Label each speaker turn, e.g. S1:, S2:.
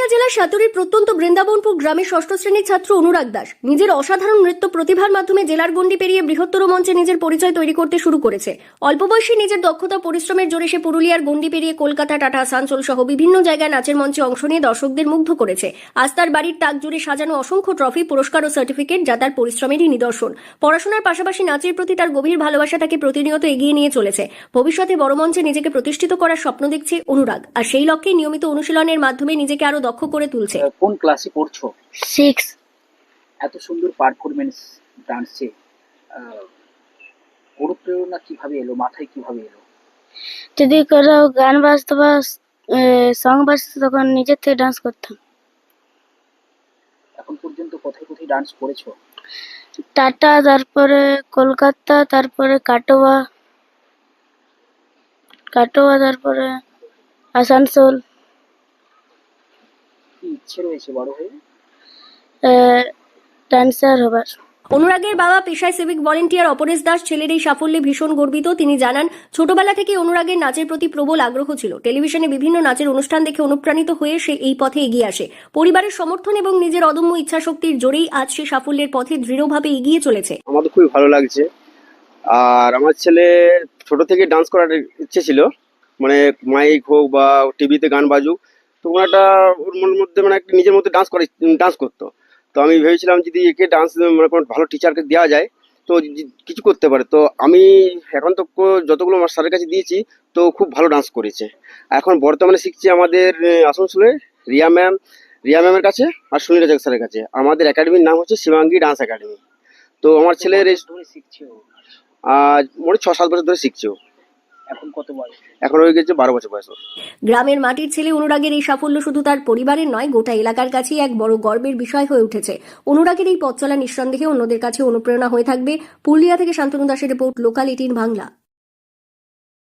S1: পুরুলিয়া জেলার সাতুরির প্রত্যন্ত বৃন্দাবনপুর গ্রামের ষষ্ঠ শ্রেণীর ছাত্র অনুরাগ দাস নিজের অসাধারণ নৃত্য প্রতিভার মাধ্যমে জেলার গণ্ডি পেরিয়ে বৃহত্তর মঞ্চে নিজের পরিচয় তৈরি করতে শুরু করেছে। অল্প বয়সে নিজের দক্ষতা পরিশ্রমের জোরে সে পুরুলিয়ার গণ্ডি পেরিয়ে কলকাতা, টাটা, আসানসোল সহ বিভিন্ন জায়গায় নাচের মঞ্চে অংশ নিয়ে দর্শকদের মুগ্ধ করেছে। আজ তার বাড়ির তাক জুড়ে সাজানো অসংখ্য ট্রফি, পুরস্কার ও সার্টিফিকেট, যা তার পরিশ্রমেরই নিদর্শন। পড়াশোনার পাশাপাশি নাচের প্রতি তার গভীর ভালোবাসা তাকে প্রতিনিয়ত এগিয়ে নিয়ে চলেছে। ভবিষ্যতে বড় মঞ্চে নিজেকে প্রতিষ্ঠিত করার স্বপ্ন দেখছে অনুরাগ, আর সেই লক্ষ্যে নিয়মিত অনুশীলনের মাধ্যমে নিজেকে আরো দক্ষ করে তুলছে।
S2: কোন ক্লাসে পড়ছো?
S3: 6।
S2: এত সুন্দর পারফরমেন্স ডান্সে অনুপ্রেরণা কিভাবে এলো, মাথায় কিভাবে এলো?
S3: যদি কোথাও গান বাজতো বা সং বাজতো তখন নিজের থেকে ডান্স করতাম।
S2: এখন পর্যন্ত কোথায় কোথায় ডান্স করেছো?
S3: টাটা, তারপরে কলকাতা, তারপরে কাটোয়া, তারপরে আসানসোল।
S2: কি ইচ্ছে রয়েছে বড় হয়ে?
S3: ডান্সার হবার।
S1: অনুরাগের বাবা পেশায় সিভিক ভলেন্টিয়ার অপরেশ দাস ছেলের এই সাফল্যে ভীষণ গর্বিত। তিনি জানান, ছোটবেলা থেকে অনুরাগের নাচের প্রতি প্রবল আগ্রহ ছিল। টেলিভিশনে বিভিন্ন নাচের অনুষ্ঠান দেখে অনুপ্রাণিত হয়ে সে এই পথে এগিয়ে আসে। পরিবারের সমর্থন এবং নিজের অদম্য ইচ্ছাশক্তির জোরেই আজ সে সাফল্যের পথে দৃঢ়ভাবে এগিয়ে চলেছে।
S4: আমাদের খুবই ভালো লাগছে। আর আমার ছেলে ছোট থেকে ডান্স করার ইচ্ছে ছিল, মানে মাইক হোক বা টিভিতে গান বাজুক, তো ওনাটা ওর মনের মধ্যে মানে একটা নিজের মধ্যে ডান্স করতো। তো আমি ভেবেছিলাম যদি একে ডান্স মানে কোনো ভালো টিচারকে দেওয়া যায় তো কিছু করতে পারে। তো আমি এখন তো যতগুলো আমার স্যারের কাছে দিয়েছি তো খুব ভালো ডান্স করেছে। এখন বর্তমানে শিখছি আমাদের আসানসোলে রিয়া ম্যামের কাছে আর সুনীল রাজাক স্যারের কাছে। আমাদের একাডেমির নাম হচ্ছে শিবাঙ্গী ডান্স একাডেমি। তো আমার ছেলের
S2: ধরে শিখছো?
S4: মোটে 6-7 বছর ধরে শিখছে ও।
S2: এখন কত বয়স?
S4: এখন হয়ে গেছে 12 বছর বয়স ওর।
S1: গ্রামের মাটির ছেলে অনুরাগের এই সাফল্য শুধু তার পরিবারের নয়, গোটা এলাকার কাছেই এক বড় গর্বের বিষয় হয়ে উঠেছে। অনুরাগের এই পথ চলা নিঃসন্দেহে অন্যদের কাছে অনুপ্রেরণা হয়ে থাকবে। পুরুলিয়া থেকে শান্তনু দাসের রিপোর্ট, লোকাল 18 বাংলা।